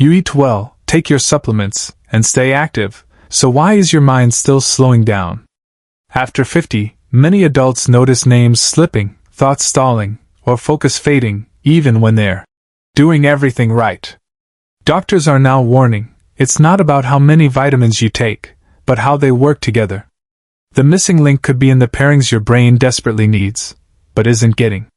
You eat well, take your supplements, and stay active, so why is your mind still slowing down? After 50, many adults notice names slipping, thoughts stalling, or focus fading, even when they're doing everything right. Doctors are now warning, it's not about how many vitamins you take, but how they work together. The missing link could be in the pairings your brain desperately needs, but isn't getting.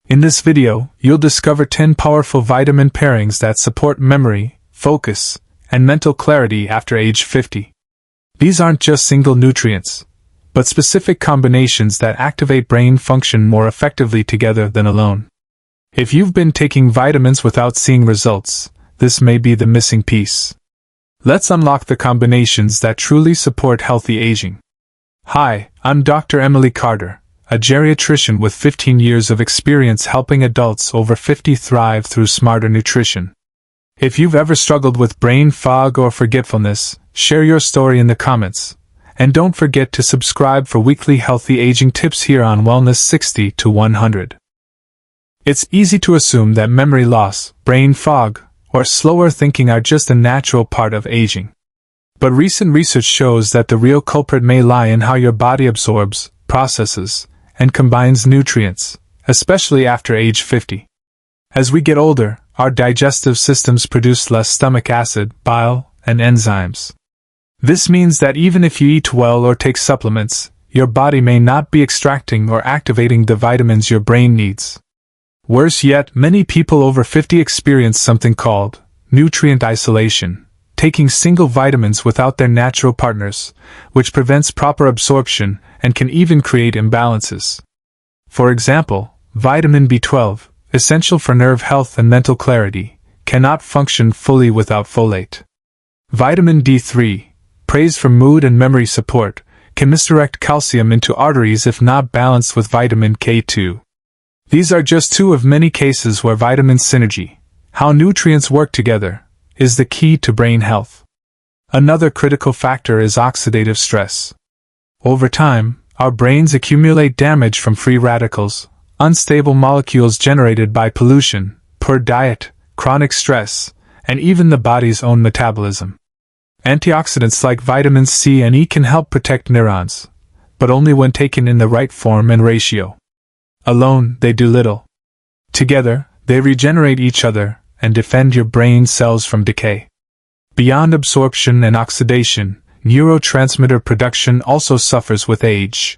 In this video, you'll discover 10 powerful vitamin pairings that support memory, focus, and mental clarity after age 50. These aren't just single nutrients, but specific combinations that activate brain function more effectively together than alone. If you've been taking vitamins without seeing results, this may be the missing piece. Let's unlock the combinations that truly support healthy aging. Hi, I'm Dr. Emily Carter, a geriatrician with 15 years of experience helping adults over 50 thrive through smarter nutrition. If you've ever struggled with brain fog or forgetfulness, share your story in the comments. And don't forget to subscribe for weekly healthy aging tips here on Wellness 60 to 100. It's easy to assume that memory loss, brain fog, or slower thinking are just a natural part of aging. But recent research shows that the real culprit may lie in how your body absorbs, processes, and combines nutrients, especially after age 50. As we get older, our digestive systems produce less stomach acid, bile, and enzymes. This means that even if you eat well or take supplements, your body may not be extracting or activating the vitamins your brain needs. Worse yet, many people over 50 experience something called nutrient isolation, taking single vitamins without their natural partners, which prevents proper absorption and can even create imbalances. For example, vitamin B12, essential for nerve health and mental clarity, cannot function fully without folate. Vitamin D3, praised for mood and memory support, can misdirect calcium into arteries if not balanced with vitamin K2. These are just two of many cases where vitamin synergy, how nutrients work together, is the key to brain health. Another critical factor is oxidative stress. Over time, our brains accumulate damage from free radicals, unstable molecules generated by pollution, poor diet, chronic stress, and even the body's own metabolism. Antioxidants like vitamins C and E can help protect neurons, but only when taken in the right form and ratio. Alone, they do little. Together, they regenerate each other and defend your brain cells from decay. Beyond absorption and oxidation, neurotransmitter production also suffers with age.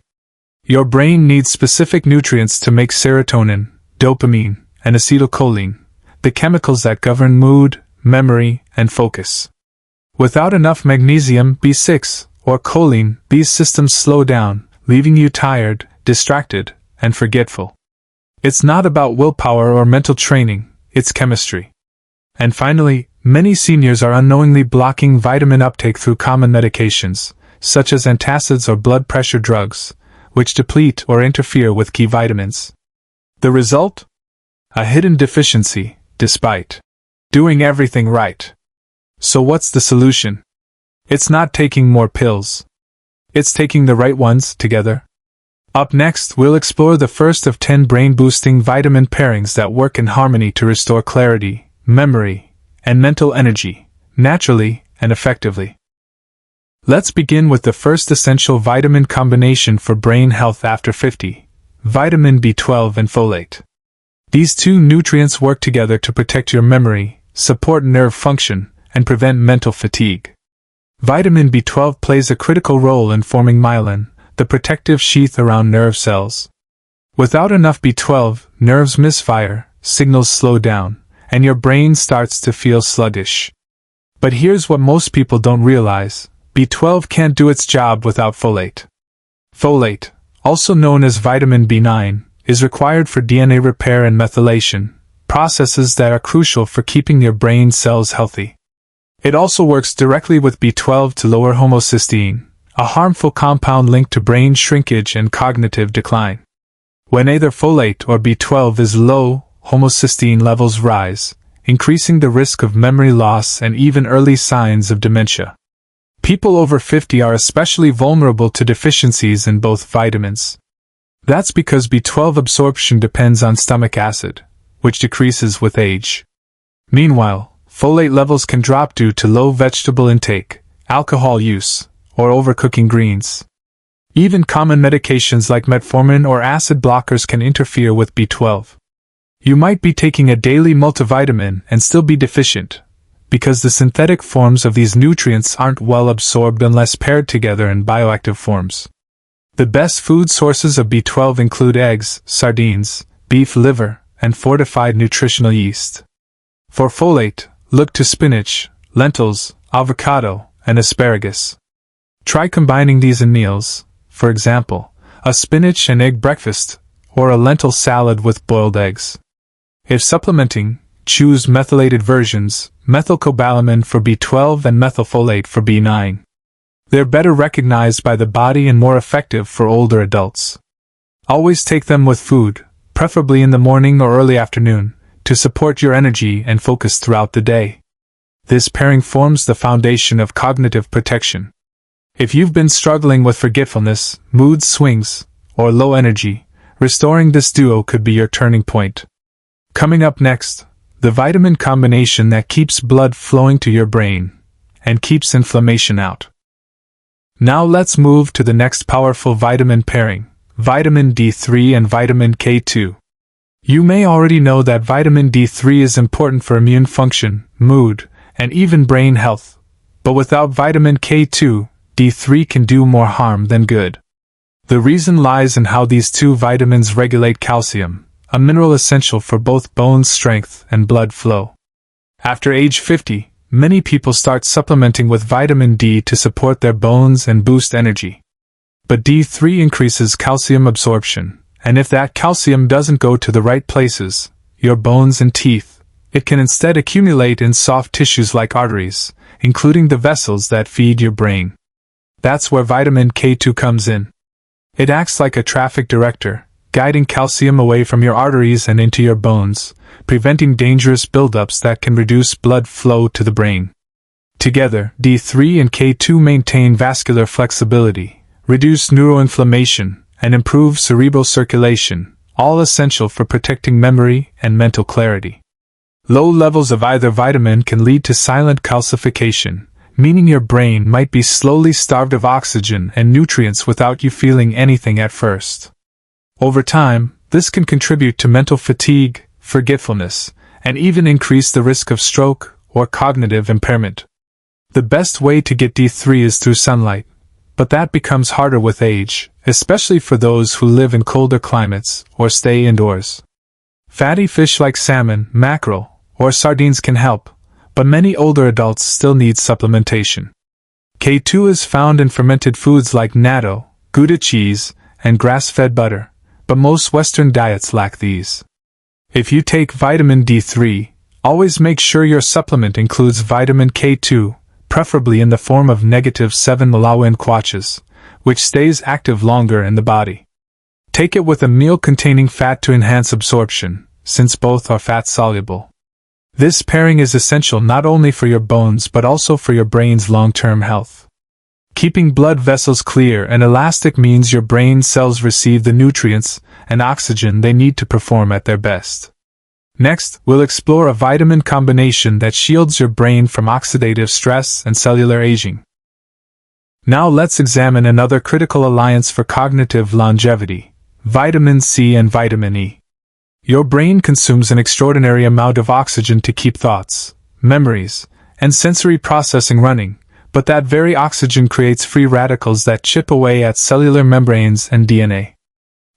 Your brain needs specific nutrients to make serotonin, dopamine, and acetylcholine, the chemicals that govern mood, memory, and focus. Without enough magnesium, B6, or choline, these systems slow down, leaving you tired, distracted, and forgetful. It's not about willpower or mental training, it's chemistry. And finally, many seniors are unknowingly blocking vitamin uptake through common medications, such as antacids or blood pressure drugs, which deplete or interfere with key vitamins. The result? A hidden deficiency, despite doing everything right. So what's the solution? It's not taking more pills. It's taking the right ones together. Up next, we'll explore the first of 10 brain-boosting vitamin pairings that work in harmony to restore clarity, memory, and mental energy, naturally and effectively. Let's begin with the first essential vitamin combination for brain health after 50, vitamin B12 and folate. These two nutrients work together to protect your memory, support nerve function, and prevent mental fatigue. Vitamin B12 plays a critical role in forming myelin, the protective sheath around nerve cells. Without enough B12, nerves misfire, signals slow down, and your brain starts to feel sluggish. But here's what most people don't realize: B12 can't do its job without folate. Folate, also known as vitamin B9, is required for DNA repair and methylation, processes that are crucial for keeping your brain cells healthy. It also works directly with B12 to lower homocysteine, a harmful compound linked to brain shrinkage and cognitive decline. When either folate or B12 is low, homocysteine levels rise, increasing the risk of memory loss and even early signs of dementia. People over 50 are especially vulnerable to deficiencies in both vitamins. That's because B12 absorption depends on stomach acid, which decreases with age. Meanwhile, folate levels can drop due to low vegetable intake, alcohol use, or overcooking greens. Even common medications like metformin or acid blockers can interfere with B12. You might be taking a daily multivitamin and still be deficient, because the synthetic forms of these nutrients aren't well absorbed unless paired together in bioactive forms. The best food sources of B12 include eggs, sardines, beef liver, and fortified nutritional yeast. For folate, look to spinach, lentils, avocado, and asparagus. Try combining these in meals, for example, a spinach and egg breakfast, or a lentil salad with boiled eggs. If supplementing, choose methylated versions, methylcobalamin for B12 and methylfolate for B9. They're better recognized by the body and more effective for older adults. Always take them with food, preferably in the morning or early afternoon, to support your energy and focus throughout the day. This pairing forms the foundation of cognitive protection. If you've been struggling with forgetfulness, mood swings, or low energy, restoring this duo could be your turning point. Coming up next, the vitamin combination that keeps blood flowing to your brain and keeps inflammation out. Now let's move to the next powerful vitamin pairing, vitamin D3 and vitamin K2. You may already know that vitamin D3 is important for immune function, mood, and even brain health. But without vitamin K2, D3 can do more harm than good. The reason lies in how these two vitamins regulate calcium, a mineral essential for both bone strength and blood flow. After age 50, many people start supplementing with vitamin D to support their bones and boost energy. But D3 increases calcium absorption, and if that calcium doesn't go to the right places, your bones and teeth, it can instead accumulate in soft tissues like arteries, including the vessels that feed your brain. That's where vitamin K2 comes in. It acts like a traffic director, guiding calcium away from your arteries and into your bones, preventing dangerous buildups that can reduce blood flow to the brain. Together, D3 and K2 maintain vascular flexibility, reduce neuroinflammation, and improve cerebral circulation, all essential for protecting memory and mental clarity. Low levels of either vitamin can lead to silent calcification, meaning your brain might be slowly starved of oxygen and nutrients without you feeling anything at first. Over time, this can contribute to mental fatigue, forgetfulness, and even increase the risk of stroke or cognitive impairment. The best way to get D3 is through sunlight, but that becomes harder with age, especially for those who live in colder climates or stay indoors. Fatty fish like salmon, mackerel, or sardines can help, but many older adults still need supplementation. K2 is found in fermented foods like natto, Gouda cheese, and grass-fed butter, but most Western diets lack these. If you take vitamin D3, always make sure your supplement includes vitamin K2, preferably in the form of -7 Malawian kwaches, which stays active longer in the body. Take it with a meal containing fat to enhance absorption, since both are fat-soluble. This pairing is essential not only for your bones but also for your brain's long-term health. Keeping blood vessels clear and elastic means your brain cells receive the nutrients and oxygen they need to perform at their best. Next, we'll explore a vitamin combination that shields your brain from oxidative stress and cellular aging. Now let's examine another critical alliance for cognitive longevity, vitamin C and vitamin E. Your brain consumes an extraordinary amount of oxygen to keep thoughts, memories, and sensory processing running, but that very oxygen creates free radicals that chip away at cellular membranes and DNA.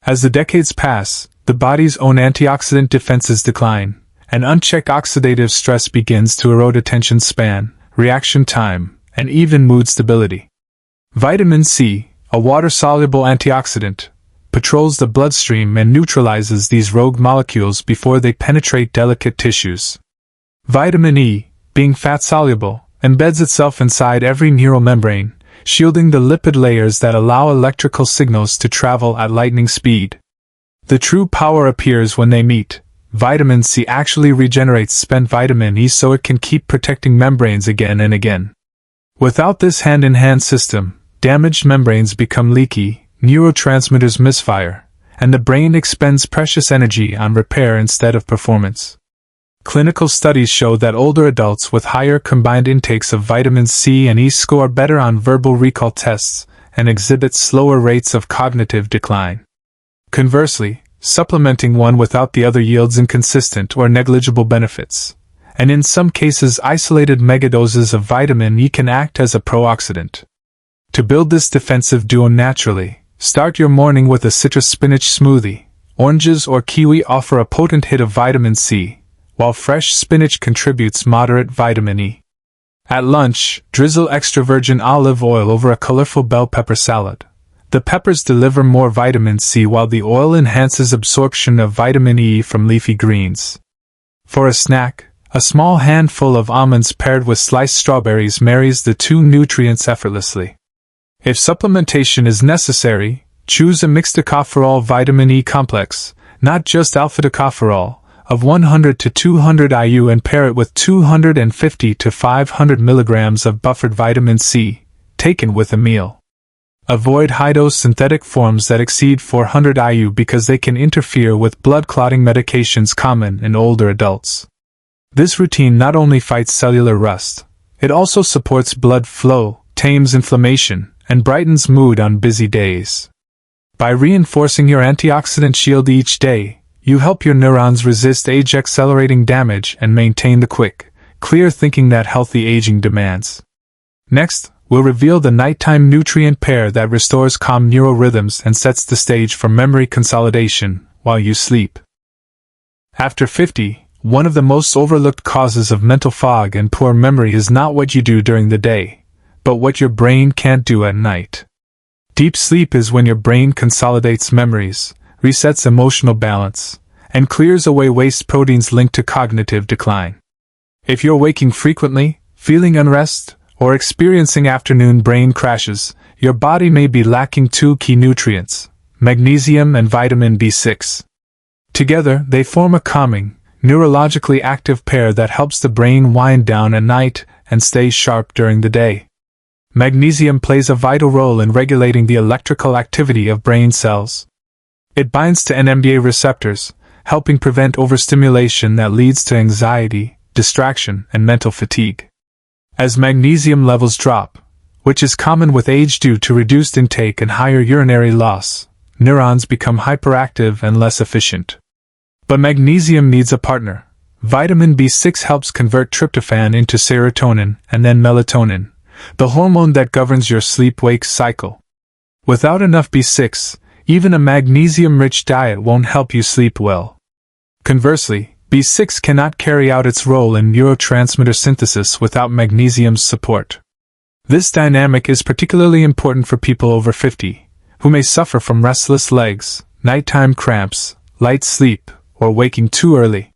As the decades pass, the body's own antioxidant defenses decline, and unchecked oxidative stress begins to erode attention span, reaction time, and even mood stability. Vitamin C, a water-soluble antioxidant, patrols the bloodstream and neutralizes these rogue molecules before they penetrate delicate tissues. Vitamin E, being fat-soluble, embeds itself inside every neural membrane, shielding the lipid layers that allow electrical signals to travel at lightning speed. The true power appears when they meet. Vitamin C actually regenerates spent vitamin E so it can keep protecting membranes again and again. Without this hand-in-hand system, damaged membranes become leaky, neurotransmitters misfire, and the brain expends precious energy on repair instead of performance. Clinical studies show that older adults with higher combined intakes of vitamins C and E score better on verbal recall tests and exhibit slower rates of cognitive decline. Conversely, supplementing one without the other yields inconsistent or negligible benefits, and in some cases isolated megadoses of vitamin E can act as a pro-oxidant. To build this defensive duo naturally, start your morning with a citrus spinach smoothie. Oranges or kiwi offer a potent hit of vitamin C, while fresh spinach contributes moderate vitamin E. At lunch, drizzle extra virgin olive oil over a colorful bell pepper salad. The peppers deliver more vitamin C while the oil enhances absorption of vitamin E from leafy greens. For a snack, a small handful of almonds paired with sliced strawberries marries the two nutrients effortlessly. If supplementation is necessary, choose a mixed tocopherol vitamin E complex, not just alpha-tocopherol, of 100 to 200 IU and pair it with 250 to 500 milligrams of buffered vitamin C, taken with a meal. Avoid high-dose synthetic forms that exceed 400 IU because they can interfere with blood clotting medications common in older adults. This routine not only fights cellular rust, it also supports blood flow, tames inflammation, and brightens mood on busy days. By reinforcing your antioxidant shield each day, you help your neurons resist age-accelerating damage and maintain the quick, clear thinking that healthy aging demands. Next, we'll reveal the nighttime nutrient pair that restores calm neural rhythms and sets the stage for memory consolidation while you sleep. After 50, one of the most overlooked causes of mental fog and poor memory is not what you do during the day, but what your brain can't do at night. Deep sleep is when your brain consolidates memories, resets emotional balance, and clears away waste proteins linked to cognitive decline. If you're waking frequently, feeling unrest, or experiencing afternoon brain crashes, your body may be lacking two key nutrients, magnesium and vitamin B6. Together, they form a calming, neurologically active pair that helps the brain wind down at night and stay sharp during the day. Magnesium plays a vital role in regulating the electrical activity of brain cells. It binds to NMDA receptors, helping prevent overstimulation that leads to anxiety, distraction, and mental fatigue. As magnesium levels drop, which is common with age due to reduced intake and higher urinary loss, neurons become hyperactive and less efficient. But magnesium needs a partner. Vitamin B6 helps convert tryptophan into serotonin and then melatonin, the hormone that governs your sleep-wake cycle. Without enough B6, even a magnesium-rich diet won't help you sleep well. Conversely, B6 cannot carry out its role in neurotransmitter synthesis without magnesium's support. This dynamic is particularly important for people over 50, who may suffer from restless legs, nighttime cramps, light sleep, or waking too early.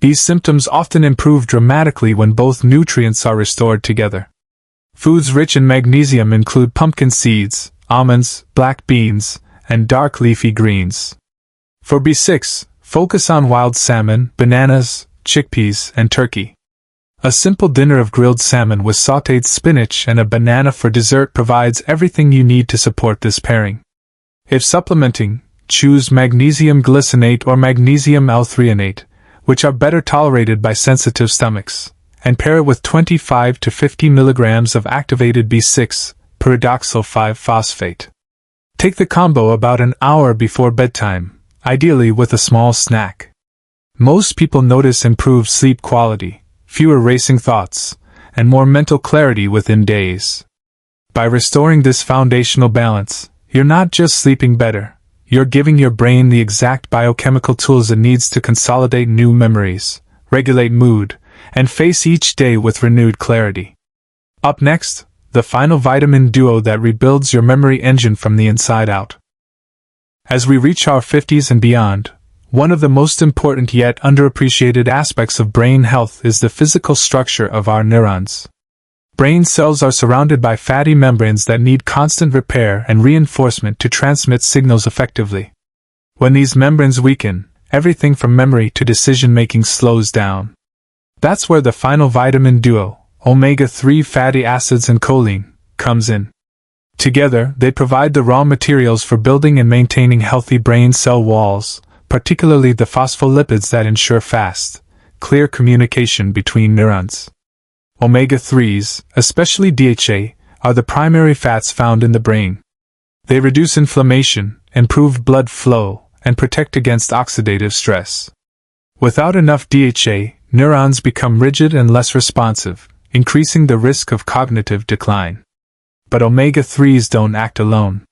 These symptoms often improve dramatically when both nutrients are restored together. Foods rich in magnesium include pumpkin seeds, almonds, black beans, and dark leafy greens. For B6, focus on wild salmon, bananas, chickpeas, and turkey. A simple dinner of grilled salmon with sautéed spinach and a banana for dessert provides everything you need to support this pairing. If supplementing, choose magnesium glycinate or magnesium L-threonate, which are better tolerated by sensitive stomachs, and pair it with 25 to 50 milligrams of activated B6, pyridoxal 5-phosphate. Take the combo about an hour before bedtime, ideally with a small snack. Most people notice improved sleep quality, fewer racing thoughts, and more mental clarity within days. By restoring this foundational balance, you're not just sleeping better, you're giving your brain the exact biochemical tools it needs to consolidate new memories, regulate mood, and face each day with renewed clarity. Up next, the final vitamin duo that rebuilds your memory engine from the inside out. As we reach our 50s and beyond, one of the most important yet underappreciated aspects of brain health is the physical structure of our neurons. Brain cells are surrounded by fatty membranes that need constant repair and reinforcement to transmit signals effectively. When these membranes weaken, everything from memory to decision-making slows down. That's where the final vitamin duo, omega-3 fatty acids and choline, comes in. Together, they provide the raw materials for building and maintaining healthy brain cell walls, particularly the phospholipids that ensure fast, clear communication between neurons. Omega-3s, especially DHA, are the primary fats found in the brain. They reduce inflammation, improve blood flow, and protect against oxidative stress. Without enough DHA, neurons become rigid and less responsive, increasing the risk of cognitive decline. But omega-3s don't act alone.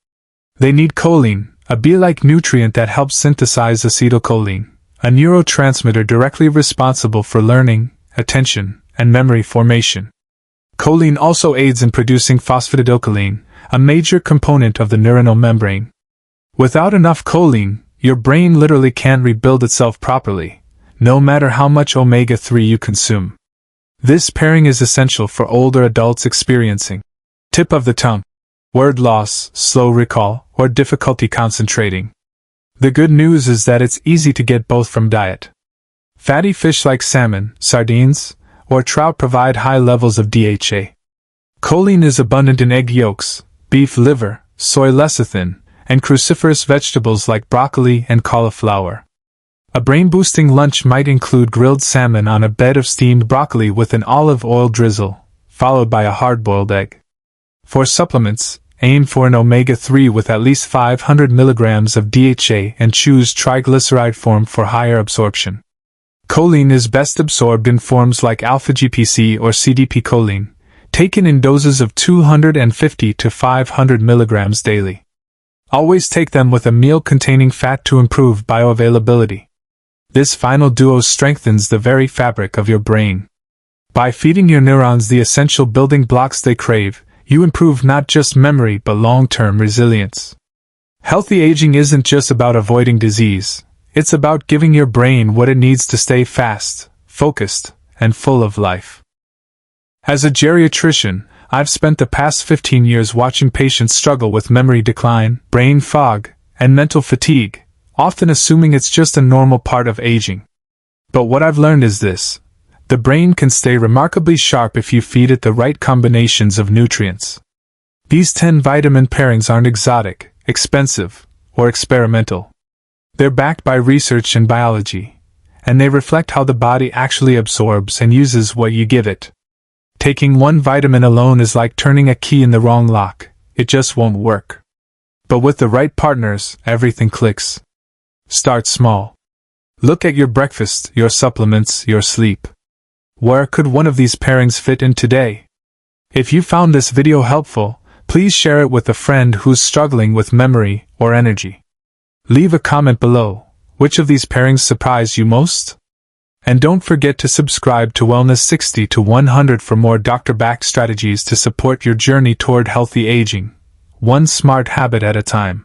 They need choline, a bee-like nutrient that helps synthesize acetylcholine, a neurotransmitter directly responsible for learning, attention, and memory formation. Choline also aids in producing phosphatidylcholine, a major component of the neuronal membrane. Without enough choline, your brain literally can't rebuild itself properly, no matter how much omega-3 you consume. This pairing is essential for older adults experiencing tip of the tongue, word loss, slow recall, or difficulty concentrating. The good news is that it's easy to get both from diet. Fatty fish like salmon, sardines, or trout provide high levels of DHA. Choline is abundant in egg yolks, beef liver, soy lecithin, and cruciferous vegetables like broccoli and cauliflower. A brain-boosting lunch might include grilled salmon on a bed of steamed broccoli with an olive oil drizzle, followed by a hard-boiled egg. For supplements, aim for an omega-3 with at least 500 mg of DHA and choose triglyceride form for higher absorption. Choline is best absorbed in forms like alpha-GPC or CDP-choline, taken in doses of 250 to 500 mg daily. Always take them with a meal containing fat to improve bioavailability. This final duo strengthens the very fabric of your brain. By feeding your neurons the essential building blocks they crave, you improve not just memory but long-term resilience. Healthy aging isn't just about avoiding disease, it's about giving your brain what it needs to stay fast, focused, and full of life. As a geriatrician, I've spent the past 15 years watching patients struggle with memory decline, brain fog, and mental fatigue, often assuming it's just a normal part of aging. But what I've learned is this: the brain can stay remarkably sharp if you feed it the right combinations of nutrients. These 10 vitamin pairings aren't exotic, expensive, or experimental. They're backed by research and biology, and they reflect how the body actually absorbs and uses what you give it. Taking one vitamin alone is like turning a key in the wrong lock, it just won't work. But with the right partners, everything clicks. Start small. Look at your breakfast, your supplements, your sleep. Where could one of these pairings fit in today? If you found this video helpful, please share it with a friend who's struggling with memory or energy. Leave a comment below. Which of these pairings surprised you most? And don't forget to subscribe to Wellness 60 to 100 for more doctor-backed strategies to support your journey toward healthy aging, one smart habit at a time.